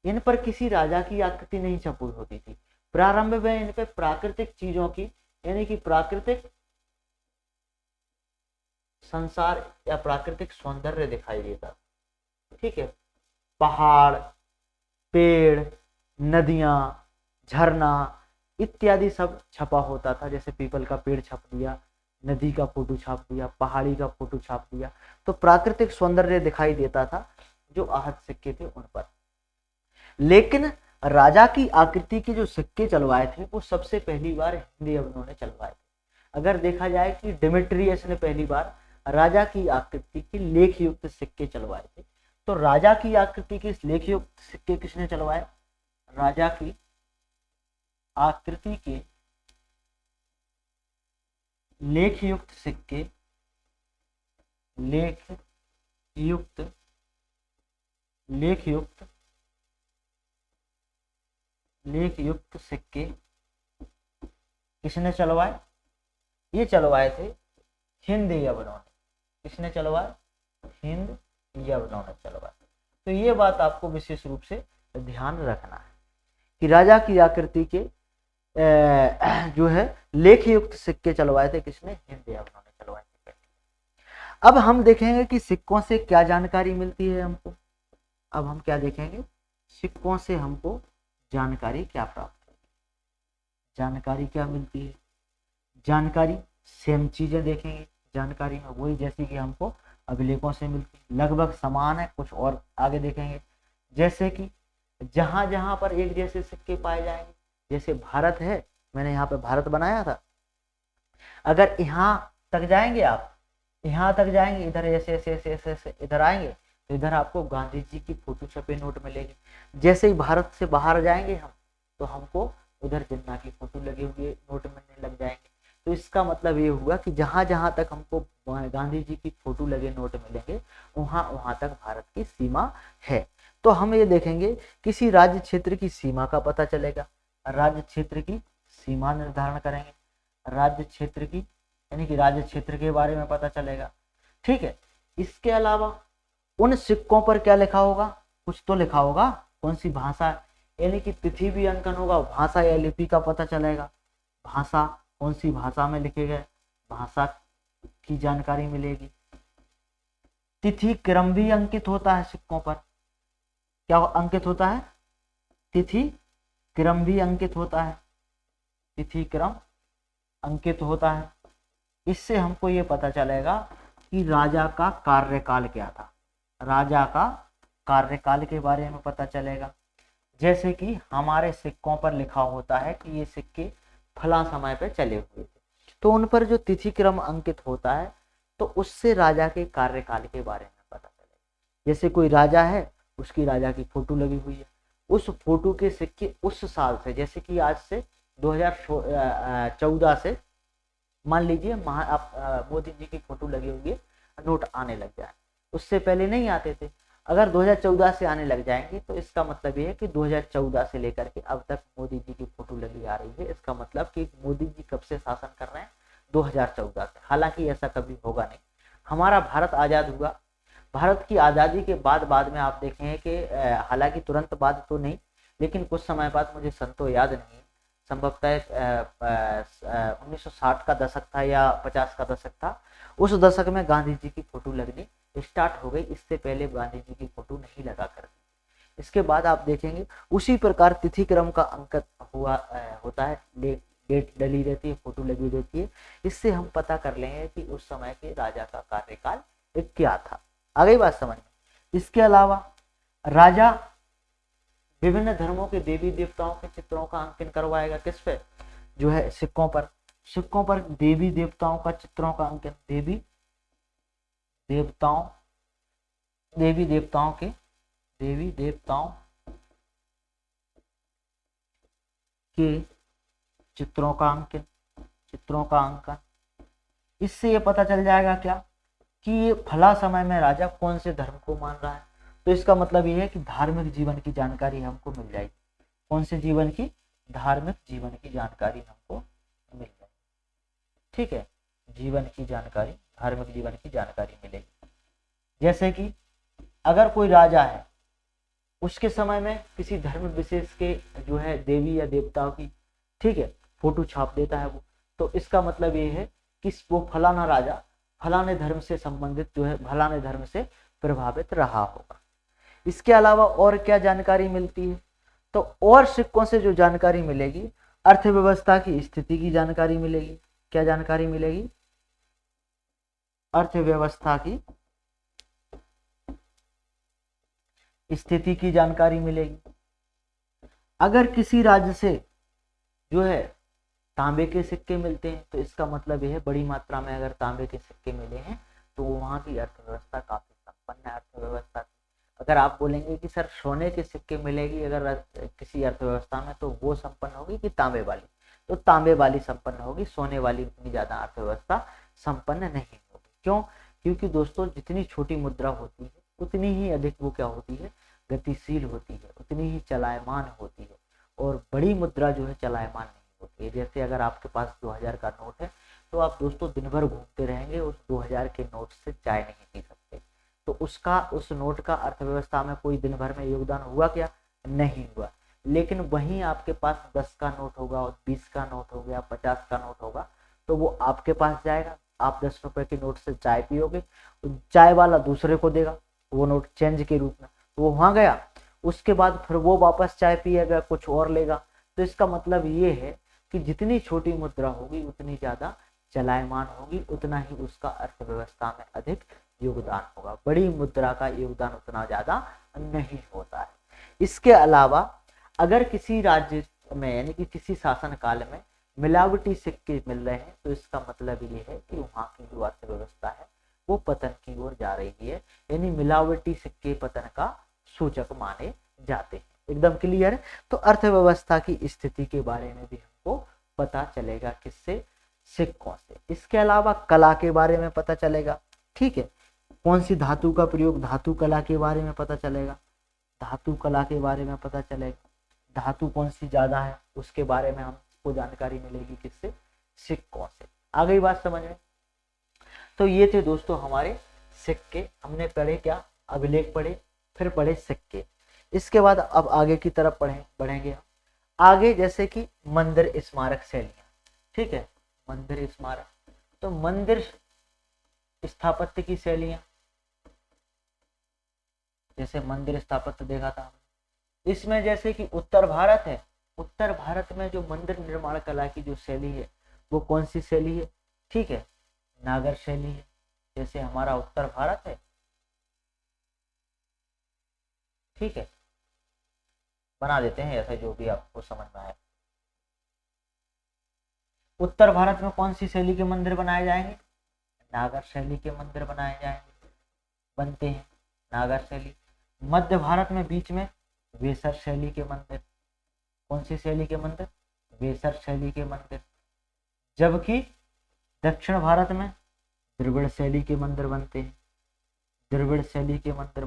इन पर किसी राजा की आकृति नहीं छपी होती थी। प्रारंभ में इन पे प्राकृतिक चीजों की, यानी कि प्राकृतिक संसार या प्राकृतिक सौंदर्य दिखाई देता। ठीक है, पहाड़, पेड़, नदियां, झरना इत्यादि सब छपा होता था। जैसे पीपल का पेड़ छप दिया, नदी का फोटो छाप दिया, पहाड़ी का फोटो छाप दिया, तो प्राकृतिक सौंदर्य दिखाई देता था जो आहत सिक्के थे उन पर। लेकिन राजा की आकृति के जो सिक्के चलवाए थे वो सबसे पहली बार हिंदी अवनों ने चलवाए थे। अगर देखा जाए कि डेमेट्रियस ने पहली बार राजा की आकृति के लेख युक्त सिक्के चलवाए थे, तो राजा की आकृति के लेख युक्त सिक्के किसने चलवाए? राजा की आकृति के लेख युक्त सिक्के, लेख युक्त सिक्के किसने चलवाए? ये चलवाए थे हिंद यावनों ने। किसने चलवाए? हिंद यावनों ने चलवाए। तो ये बात आपको विशेष रूप से ध्यान रखना है कि राजा की आकृति के जो है लेख युक्त सिक्के चलवाए थे किसने? हिंद यावनों ने चलवाए थे। अब हम देखेंगे कि सिक्कों से क्या जानकारी मिलती है हमको। अब हम क्या देखेंगे? सिक्कों से हमको जानकारी क्या प्राप्त होगी, जानकारी क्या मिलती है। जानकारी सेम चीजें देखेंगे जानकारी में, वही जैसी कि हमको अभिलेखों से मिलती है, लगभग समान है। कुछ और आगे देखेंगे, जैसे कि जहां जहां पर एक जैसे सिक्के पाए जाएंगे, जैसे भारत है, मैंने यहाँ पे भारत बनाया था, अगर यहाँ तक जाएंगे आप, यहाँ तक जाएंगे, इधर ऐसे ऐसे ऐसे ऐसे ऐसे इधर आएंगे तो इधर आपको गांधी जी की फोटो छपे नोट मिलेगी। जैसे ही भारत से बाहर जाएंगे हम तो हमको उधर जिन्ना की फोटो लगे हुए नोट मिलने लग जाएंगे। तो इसका मतलब ये हुआ कि जहां जहां तक हमको गांधी जी की फोटो लगे नोट मिलेंगे वहां वहां तक भारत की सीमा है। तो हम ये देखेंगे किसी राज्य क्षेत्र की सीमा का पता चलेगा, राज्य क्षेत्र की सीमा निर्धारण करेंगे, राज्य क्षेत्र की यानी कि राज्य क्षेत्र के बारे में पता चलेगा। ठीक है, इसके अलावा उन सिक्कों पर क्या लिखा होगा? कुछ तो लिखा होगा, कौन सी भाषा, यानी कि तिथि भी अंकन होगा, भाषा या लिपि का पता चलेगा, भाषा कौन सी भाषा में लिखे गए, भाषा की जानकारी मिलेगी। तिथि क्रम भी अंकित होता है सिक्कों पर, क्या अंकित होता है? तिथि क्रम भी अंकित होता है, तिथि क्रम अंकित होता है। इससे हमको ये पता चलेगा कि राजा का कार्यकाल क्या था, राजा का कार्यकाल के बारे में पता चलेगा। जैसे कि हमारे सिक्कों पर लिखा होता है कि ये सिक्के फला समय पे चले हुए थे, तो उन पर जो तिथि क्रम अंकित होता है तो उससे राजा के कार्यकाल के बारे में पता चलेगा। जैसे कोई राजा है, उसकी राजा की फोटो लगी हुई है, उस फोटो के सिक्के उस साल से, जैसे कि आज से 2014 से मान लीजिए मोदी जी की फोटो लगी हुई है, नोट आने लग जाए, उससे पहले नहीं आते थे। अगर 2014 से आने लग जाएंगे तो इसका मतलब ये है कि 2014 से लेकर के अब तक मोदी जी की फोटो लगी आ रही है। इसका मतलब कि मोदी जी कब से शासन कर रहे हैं? 2014 से। हालांकि ऐसा कभी होगा नहीं। हमारा भारत आज़ाद हुआ, भारत की आज़ादी के बाद में आप देखें कि हालांकि तुरंत बाद तो नहीं, लेकिन कुछ समय बाद, मुझे सन तो याद नहीं, संभवतः 1960 का दशक था या 50 का दशक था, उस दशक में गांधी जी की फोटो लगनी स्टार्ट हो गई। इससे पहले गांधी जी की फोटो नहीं लगा करती। इसके बाद आप देखेंगे उसी प्रकार तिथि क्रम का अंकित हुआ होता है, डेट डली रहती है, फोटो लगी रहती है। इससे हम पता कर लेंगे कि उस समय के राजा का कार्यकाल क्या था। आ गई बात समझ में? इसके अलावा राजा विभिन्न धर्मों के देवी देवताओं के चित्रों का अंकन करवाएगा। किस पे? जो है सिक्कों पर। सिक्कों पर देवी देवताओं का चित्रों का अंकन, देवी देवताओं के चित्रों का अंकन। इससे ये पता चल जाएगा क्या कि ये फला समय में राजा कौन से धर्म को मान रहा है। तो इसका मतलब ये है कि धार्मिक जीवन की जानकारी हमको मिल जाएगी। कौन से जीवन की? धार्मिक जीवन की जानकारी हमको मिल जाएगी। ठीक है, जीवन की जानकारी, धार्मिक जीवन की जानकारी मिलेगी। जैसे कि अगर कोई राजा है, उसके समय में किसी धर्म विशेष के जो है देवी या देवताओं की, ठीक है, फोटो छाप देता है वो, तो इसका मतलब ये है कि वो फलाना राजा फलाने धर्म से संबंधित जो है, फलाने धर्म से प्रभावित रहा होगा। इसके अलावा और क्या जानकारी मिलती है? तो और सिक्कों से जो जानकारी मिलेगी, अर्थव्यवस्था की स्थिति की जानकारी मिलेगी। क्या जानकारी मिलेगी? अर्थव्यवस्था की स्थिति की जानकारी मिलेगी। अगर किसी राज्य से जो है तांबे के सिक्के मिलते हैं तो इसका मतलब यह है बड़ी मात्रा में अगर तांबे के सिक्के मिले हैं तो वहाँ की अर्थव्यवस्था काफी संपन्न अर्थव्यवस्था। अगर आप बोलेंगे कि सर सोने के सिक्के मिलेगी अगर किसी अर्थव्यवस्था में तो वो संपन्न होगी कि तांबे वाली, तो तांबे वाली संपन्न होगी, सोने वाली उतनी ज्यादा अर्थव्यवस्था संपन्न नहीं होगी। क्यों? क्योंकि दोस्तों जितनी छोटी मुद्रा होती है उतनी ही अधिक वो क्या होती है, गतिशील होती है, उतनी ही चलायमान होती है, और बड़ी मुद्रा जो है चलायमान नहीं होती है। जैसे अगर आपके पास 2000 का नोट है तो आप दोस्तों दिन भर घूमते रहेंगे, उस 2000 के नोट से चाय नहीं पी सकते, तो उसका उस नोट का अर्थव्यवस्था में कोई दिन भर में योगदान हुआ क्या? नहीं हुआ। लेकिन वहीं आपके पास 10 का नोट होगा और 20 का नोट हो गया, 50 का नोट होगा, तो वो आपके पास जाएगा, आप 10 रुपए के नोट से चाय पियोगे, तो चाय वाला दूसरे को देगा वो नोट चेंज के रूप में, तो वो वहां गया, उसके बाद फिर वो वापस चाय पिएगा, कुछ और लेगा। तो इसका मतलब ये है कि जितनी छोटी मुद्रा होगी उतनी ज्यादा चलायमान होगी, उतना ही उसका अर्थव्यवस्था में अधिक योगदान होगा। बड़ी मुद्रा का योगदान उतना ज्यादा नहीं होता है। इसके अलावा अगर किसी राज्य में यानी कि किसी शासन काल में मिलावटी सिक्के मिल रहे हैं तो इसका मतलब ये है कि वहाँ की जो अर्थव्यवस्था है वो पतन की ओर जा रही है, यानी मिलावटी सिक्के पतन का सूचक माने जाते हैं। एकदम क्लियर है? तो अर्थव्यवस्था की स्थिति के बारे में भी हमको पता चलेगा किससे? सिक्कों से। इसके अलावा कला के बारे में पता चलेगा, ठीक है, कौन सी धातु का प्रयोग, धातु कला के बारे में पता चलेगा, धातु कला के बारे में पता चलेगा, धातु कौन सी ज्यादा है उसके बारे में हमको जानकारी मिलेगी किससे? सिक्कों से। आ गई बात समझ में? तो ये थे दोस्तों हमारे सिक्के। हमने पढ़े क्या? अभिलेख पढ़े, फिर पढ़े सिक्के। इसके बाद अब आगे की तरफ बढ़ेंगे हम। आगे जैसे कि मंदिर स्मारक शैलियां, ठीक है, मंदिर स्मारक, तो मंदिर स्थापत्य की शैलियां, जैसे मंदिर स्थापत्य देखा था इसमें, जैसे कि उत्तर भारत है, उत्तर भारत में जो मंदिर निर्माण कला की जो शैली है वो कौन सी शैली है? ठीक है, नागर शैली है। जैसे हमारा उत्तर भारत है, ठीक है, बना देते हैं ऐसा जो भी आपको समझ में आए। उत्तर भारत में कौन सी शैली के मंदिर बनाए जाएंगे? नागर शैली के मंदिर बनाए जाएंगे, बनते हैं नागर शैली। मध्य भारत में बीच में वेसर शैली के मंदिर, कौन सी शैली के मंदिर? वेसर शैली के मंदिर। जबकि दक्षिण भारत में द्रविड़ शैली के मंदिर बनते हैं, द्रविड़ शैली के मंदिर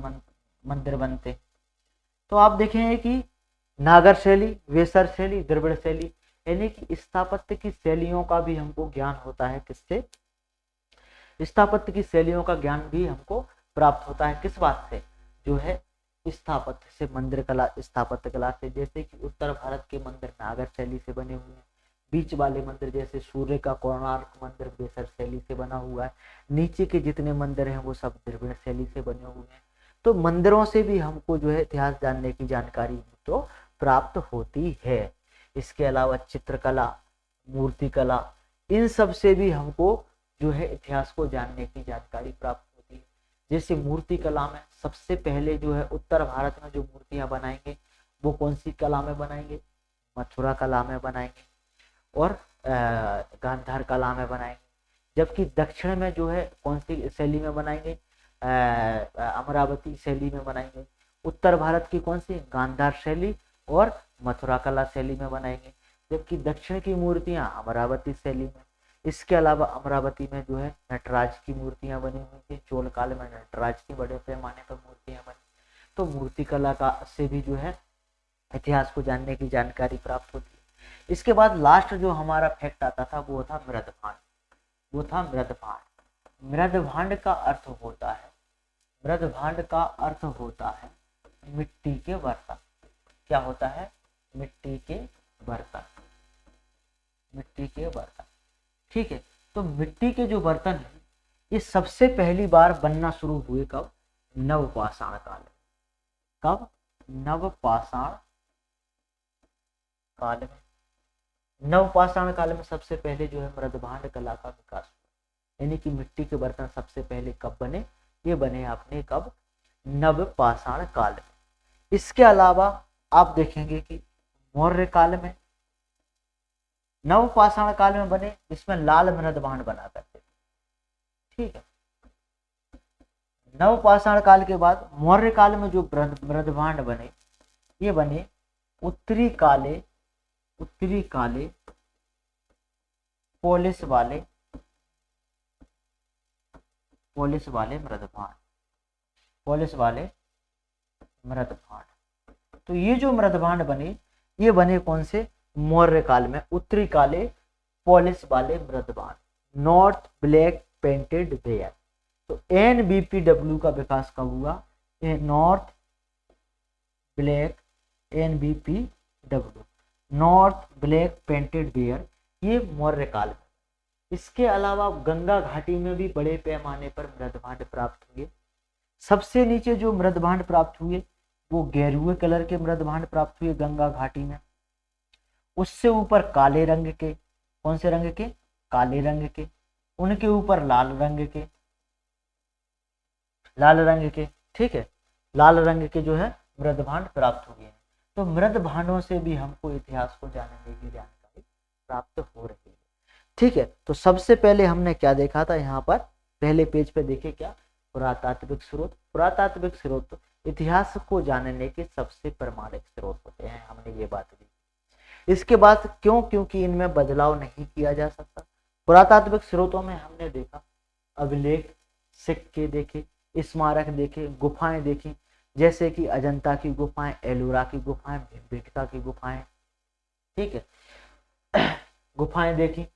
बनते हैं। तो आप देखेंगे कि नागर शैली, वेसर शैली, द्रविड़ शैली, यानी कि स्थापत्य की शैलियों का भी हमको ज्ञान होता है किससे? स्थापत्य की शैलियों का ज्ञान भी हमको प्राप्त होता है किस बात से? जो है स्थापत्य से, मंदिर कला, स्थापत्य कला से। जैसे कि उत्तर भारत के मंदिर नागर शैली से बने हुए हैं, बीच वाले मंदिर जैसे सूर्य का कोणार्क मंदिर वेसर शैली से बना हुआ है, नीचे के जितने मंदिर हैं वो सब द्रविड़ शैली से बने हुए हैं। तो मंदिरों से भी हमको जो है इतिहास जानने की जानकारी तो प्राप्त होती है। इसके अलावा चित्रकला, मूर्तिकला, इन सब से भी हमको जो है इतिहास को जानने की जानकारी प्राप्त होती है। जैसे मूर्ति कला में सबसे पहले जो है उत्तर भारत में जो मूर्तियां बनाएंगे वो कौन सी कला में बनाएंगे? मथुरा कला में बनाएंगे और गांधार कला में बनाएंगे। जबकि दक्षिण में जो है कौन सी शैली में बनाएंगे? अमरावती शैली में बनाएंगे। उत्तर भारत की कौन सी? गांधार शैली और मथुरा कला शैली में बनाएंगे। जबकि दक्षिण की मूर्तियां अमरावती शैली में। इसके अलावा अमरावती में जो है नटराज की मूर्तियां बनी हुई थी, चोल काल में नटराज की बड़े पैमाने पर मूर्तियां बनी। तो मूर्ति कला का से भी जो है इतिहास को जानने की जानकारी प्राप्त होती है। इसके बाद लास्ट जो हमारा फैक्ट आता था वो था मृदभांड, वो था मृदभांड। मृदभांड का अर्थ होता है, मृदभांड का अर्थ होता है मिट्टी के बर्तन। क्या होता है? मिट्टी के बर्तन, मिट्टी के बर्तन, ठीक है। तो मिट्टी के जो बर्तन है ये सबसे पहली बार बनना शुरू हुए कब? नवपाषाण काल में। कब? नवपाषाण काल में। नवपाषाण काल में सबसे पहले जो है मृदभांड कला का विकास हुआ, यानी कि मिट्टी के बर्तन सबसे पहले कब बने? ये बने आपने कब? नवपाषाण काल में। इसके अलावा आप देखेंगे कि मौर्य काल में, नवपाषाण काल में बने जिसमें लाल मृदभांड बना करते थे। ठीक है, नवपाषाण काल के बाद मौर्य काल में जो मृदभांड बने, ये बने उत्तरी काले पोलिस वाले मृदभांड। तो ये जो मृदभांड बने, ये बने कौन से? मौर्य काल में, उत्तरी काले पॉलिश वाले मृदभांड, नॉर्थ ब्लैक पेंटेड वेयर। तो NBPW का विकास कब हुआ? नॉर्थ ब्लैक पेंटेड वेयर, ये मौर्य काल में। इसके अलावा गंगा घाटी में भी बड़े पैमाने पर मृदभांड प्राप्त हुए। सबसे नीचे जो मृदभांड प्राप्त हुए वो गेरुए कलर के मृदभांड प्राप्त हुए गंगा घाटी में। उससे ऊपर काले रंग के, कौन से रंग के? काले रंग के। उनके ऊपर लाल रंग के, ठीक है, लाल रंग के जो है मृदभांड प्राप्त हुए हैं। तो मृदभांडों से भी हमको इतिहास को जानने की जानकारी प्राप्त हो रही है। ठीक है, तो सबसे पहले हमने क्या देखा था? यहाँ पर पहले पेज पे देखे क्या? पुरातात्विक स्रोत इतिहास को जानने के सबसे प्रामाणिक स्रोत होते हैं, हमने ये बात दी। इसके बाद क्यों? क्योंकि इनमें बदलाव नहीं किया जा सकता। पुरातात्विक स्रोतों में हमने देखा अभिलेख, सिक्के देखे, स्मारक देखे, गुफाएं देखी, जैसे कि अजंता की गुफाएं, एलोरा की गुफाएं, भीमबेटका की गुफाएं, ठीक है, गुफाएं देखी,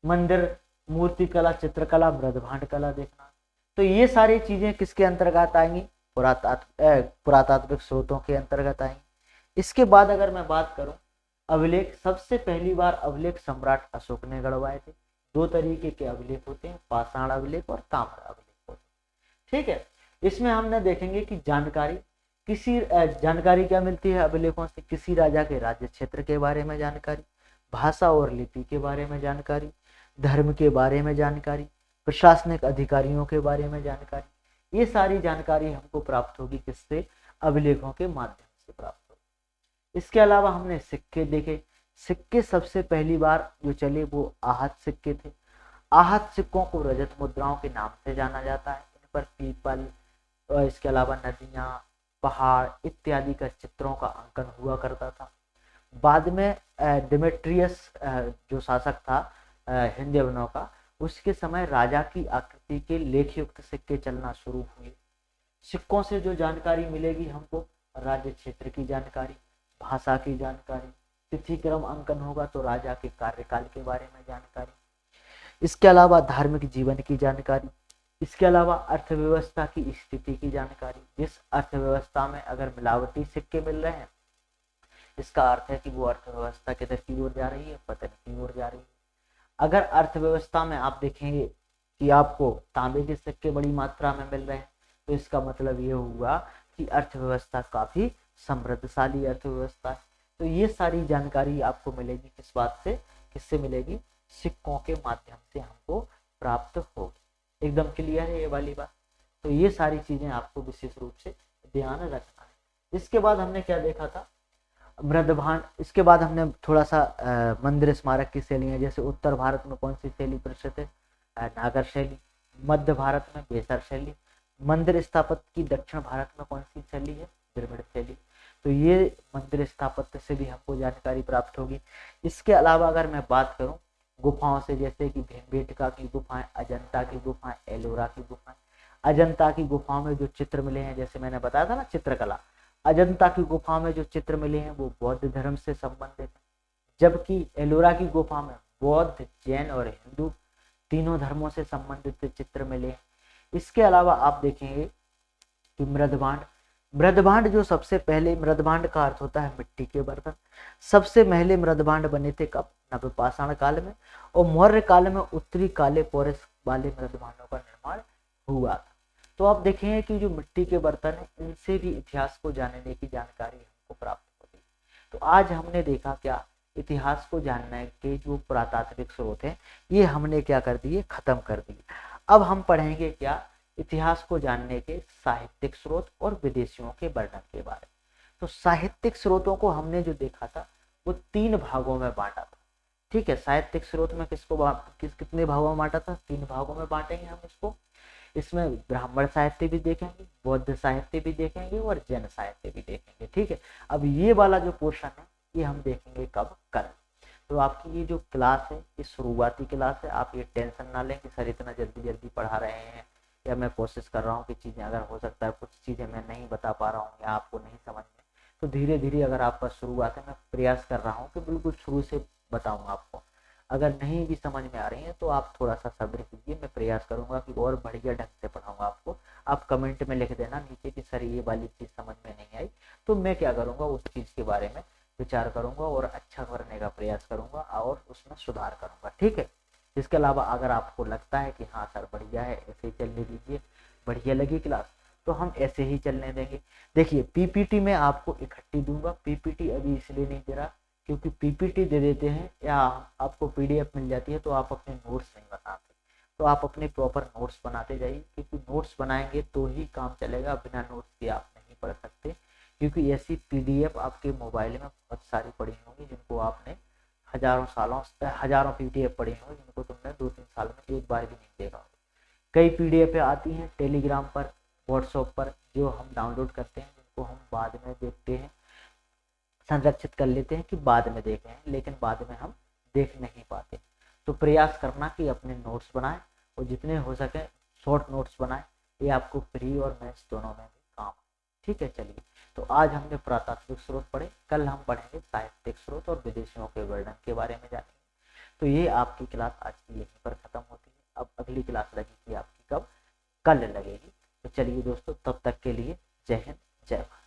मंदिर, मूर्ति कला, चित्रकला, मृदभांड कला देखना। तो ये सारी चीजें किसके अंतर्गत आएंगी? पुरातात्विक स्रोतों के अंतर्गत आएंगी। इसके बाद अगर मैं बात करूं अभिलेख, सबसे पहली बार अभिलेख सम्राट अशोक ने गढ़वाए थे। दो तरीके के अभिलेख होते हैं, पाषाण अभिलेख और ताम्र अभिलेख होते हैं। ठीक है, इसमें हमने देखेंगे कि जानकारी क्या मिलती है अभिलेखों से? किसी राजा के राज्य क्षेत्र के बारे में जानकारी, भाषा और लिपि के बारे में जानकारी, धर्म के बारे में जानकारी, प्रशासनिक अधिकारियों के बारे में जानकारी। ये सारी जानकारी हमको प्राप्त होगी किससे? अभिलेखों के माध्यम से प्राप्त होगी। इसके अलावा हमने सिक्के देखे। सिक्के सबसे पहली बार जो चले वो आहत सिक्के थे। आहत सिक्कों को रजत मुद्राओं के नाम से जाना जाता है। इन पर पीपल और इसके अलावा नदियां, पहाड़ इत्यादि का चित्रों का अंकन हुआ करता था। बाद में डिमेट्रियस जो शासक था हिंदयवनों का, उसके समय राजा की आकृति के लेख युक्त सिक्के चलना शुरू हुए। सिक्कों से जो जानकारी मिलेगी हमको, राज्य क्षेत्र की जानकारी, भाषा की जानकारी, तिथि क्रम अंकन होगा तो राजा के कार्यकाल के बारे में जानकारी, इसके अलावा धार्मिक जीवन की जानकारी, इसके अलावा अर्थव्यवस्था की स्थिति की जानकारी। जिस अर्थव्यवस्था में अगर मिलावटी सिक्के मिल रहे हैं, इसका अर्थ है कि वो अर्थव्यवस्था किधर की ओर जा रही है? पतन की ओर जा रही है। अगर अर्थव्यवस्था में आप देखेंगे कि आपको तांबे के सिक्के बड़ी मात्रा में मिल रहे हैं, तो इसका मतलब ये हुआ कि अर्थव्यवस्था काफी समृद्धशाली अर्थव्यवस्था है। तो ये सारी जानकारी आपको मिलेगी किस बात से? किससे मिलेगी? सिक्कों के माध्यम से हमको प्राप्त होगी। एकदम क्लियर है ये वाली बात? तो ये सारी चीजें आपको विशेष रूप से ध्यान रखना है। इसके बाद हमने क्या देखा था? मृदभांड। इसके बाद हमने थोड़ा सा मंदिर स्मारक की शैलियां, जैसे उत्तर भारत में कौन सी शैली प्रचलित है? नागर शैली। मध्य भारत में बेसर शैली। मंदिर स्थापत्य की दक्षिण भारत में कौन सी शैली है? द्रविड़ शैली। तो ये मंदिर स्थापत्य से भी हमको जानकारी प्राप्त होगी। इसके अलावा अगर मैं बात करूं गुफाओं से, जैसे कि भीमबेटका की गुफाएं, अजंता की गुफाएं, एलोरा की गुफाएं। अजंता की गुफाओं में जो चित्र मिले हैं, जैसे मैंने बताया था ना चित्रकला, अजंता की गुफा में जो चित्र मिले हैं वो बौद्ध धर्म से संबंधित है, जबकि एलोरा की गुफा में बौद्ध, जैन और हिंदू तीनों धर्मों से संबंधित चित्र मिले हैं। इसके अलावा आप देखेंगे कि मृदभांड जो सबसे पहले, मृदभांड का अर्थ होता है मिट्टी के बर्तन। सबसे पहले मृदभांड बने थे कब? नवपाषाण काल में, और मौर्य काल में उत्तरी काले पोरस वाले मृदभांडों का निर्माण हुआ था। तो आप देखेंगे कि जो मिट्टी के बर्तन है, इनसे भी इतिहास को जानने की जानकारी हमको प्राप्त होती है। तो आज हमने देखा क्या? इतिहास को जानने के जो पुरातात्विक स्रोत हैं, ये हमने क्या कर दिए? खत्म कर दिए। अब हम पढ़ेंगे क्या? इतिहास को जानने के साहित्यिक स्रोत और विदेशियों के वर्णन के बारे में। तो साहित्यिक स्रोतों को हमने जो देखा था वो 3 भागों में बांटा था। ठीक है, साहित्यिक स्रोत में कितने भागों में बांटा था? 3 भागों में बांटेंगे हम इसको। इसमें ब्राह्मण साहित्य भी देखेंगे, बौद्ध साहित्य भी देखेंगे और जैन साहित्य भी देखेंगे। ठीक है, अब ये वाला जो पोर्शन है ये हम देखेंगे कब? कल। तो आपकी ये जो क्लास है ये शुरुआती क्लास है, आप ये टेंशन ना लें कि सर इतना जल्दी जल्दी पढ़ा रहे हैं, या मैं कोशिश कर रहा हूँ कि चीज़ें अगर हो सकता है कुछ चीज़ें मैं नहीं बता पा रहा हूँ या आपको नहीं समझ में, तो धीरे धीरे अगर आपका शुरुआत है, मैं प्रयास कर रहा हूँ कि बिल्कुल शुरू से बताऊँ आपको। अगर नहीं भी समझ में आ रही है तो आप थोड़ा सा सब्र कीजिए, मैं प्रयास करूंगा कि और बढ़िया ढंग से पढ़ाऊंगा आपको। आप कमेंट में लिख देना नीचे कि सर ये वाली चीज़ समझ में नहीं आई, तो मैं क्या करूंगा उस चीज़ के बारे में विचार करूंगा और अच्छा करने का प्रयास करूंगा और उसमें सुधार करूंगा। ठीक है, इसके अलावा अगर आपको लगता है कि हाँ सर बढ़िया है, ऐसे ही चलने दीजिए, बढ़िया लगी क्लास, तो हम ऐसे ही चलने देंगे। देखिए पीपीटी में आपको इकट्ठी दूंगा, पीपीटी अभी इसलिए नहीं दे रहा क्योंकि पीपीटी दे देते हैं या आपको पीडीएफ मिल जाती है तो आप अपने नोट्स नहीं बनाते, तो आप अपने प्रॉपर नोट्स बनाते जाइए, क्योंकि नोट्स बनाएंगे तो ही काम चलेगा, बिना नोट्स के आप नहीं पढ़ सकते। क्योंकि ऐसी पीडीएफ आपके मोबाइल में बहुत सारी पड़ी होंगी जिनको आपने हजारों पीडीएफ पड़ी होंगी जिनको तुमने 2-3 साल में एक बार भी नहीं देखा होगा। कई पीडीएफ आती हैं टेलीग्राम पर, व्हाट्सएप पर, जो हम डाउनलोड करते हैं, जिनको हम बाद में देखते हैं, संरक्षित कर लेते हैं कि बाद में देखें, लेकिन बाद में हम देख नहीं पाते। तो प्रयास करना कि अपने नोट्स बनाएं और जितने हो सके शॉर्ट नोट्स बनाएं, ये आपको प्री और मेंस दोनों में भी काम। ठीक है, चलिए तो आज हमने पुरातात्विक स्रोत पढ़े, कल हम पढ़ेंगे साहित्यिक स्रोत और विदेशियों के वर्णन के बारे में जानेंगे। तो ये आपकी क्लास आज की यहीं पर खत्म होती है। अब अगली क्लास लगेगी आपकी कब? कल लगेगी। तो चलिए दोस्तों, तब तक के लिए जय हिंद, जय भारत।